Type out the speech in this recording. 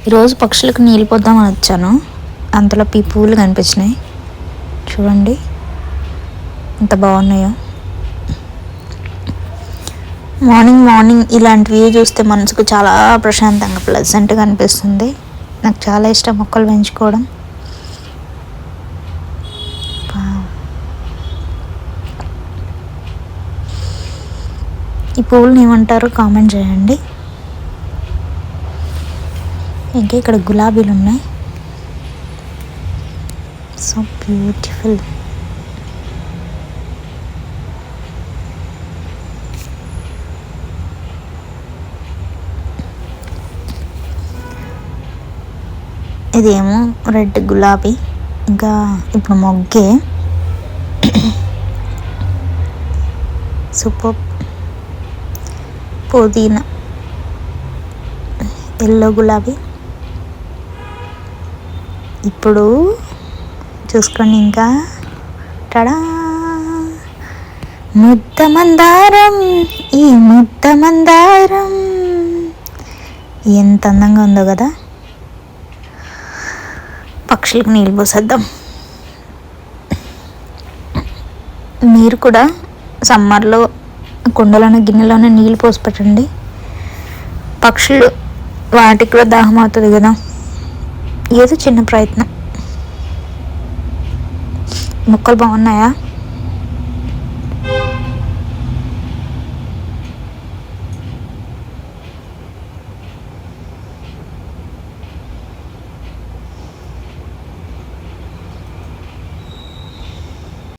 ఈరోజు పక్షులకు నీళ్ళు పోద్దామని వచ్చాను. అంతలో ఈ పువ్వులు కనిపించినాయి. చూడండి ఎంత బాగున్నాయో. మార్నింగ్ మార్నింగ్ ఇలాంటి వ్యూ చూస్తే మనసుకు చాలా ప్రశాంతంగా ప్లెజెంట్గా అనిపిస్తుంది. నాకు చాలా ఇష్టం మొక్కలు పెంచుకోవడం. ఈ పువ్వులను ఏమంటారో కామెంట్ చేయండి. ఇంకా ఇక్కడ గులాబీలు ఉన్నాయి. So beautiful. ఇదేమో రెడ్ గులాబీ. ఇంకా ఇప్పుడు మొగ్గే. సూపర్. పుదీనా, ఎల్లో గులాబీ. ఇప్పుడు చూసుకోండి, ఇంకా టడా ముద్ద మందారం. ఈ ముద్ద మందారం ఎంత అందంగా ఉందో కదా. పక్షులకు నీళ్ళు పోసేద్దాం. మీరు కూడా సమ్మర్లో కుండలోనే గిన్నెలోనే నీళ్ళు పోసి పెట్టండి. పక్షులు వాటికి కూడా దాహం అవుతుంది కదా. ఏదో చిన్న ప్రయత్నం. మొక్కలు బాగున్నాయా?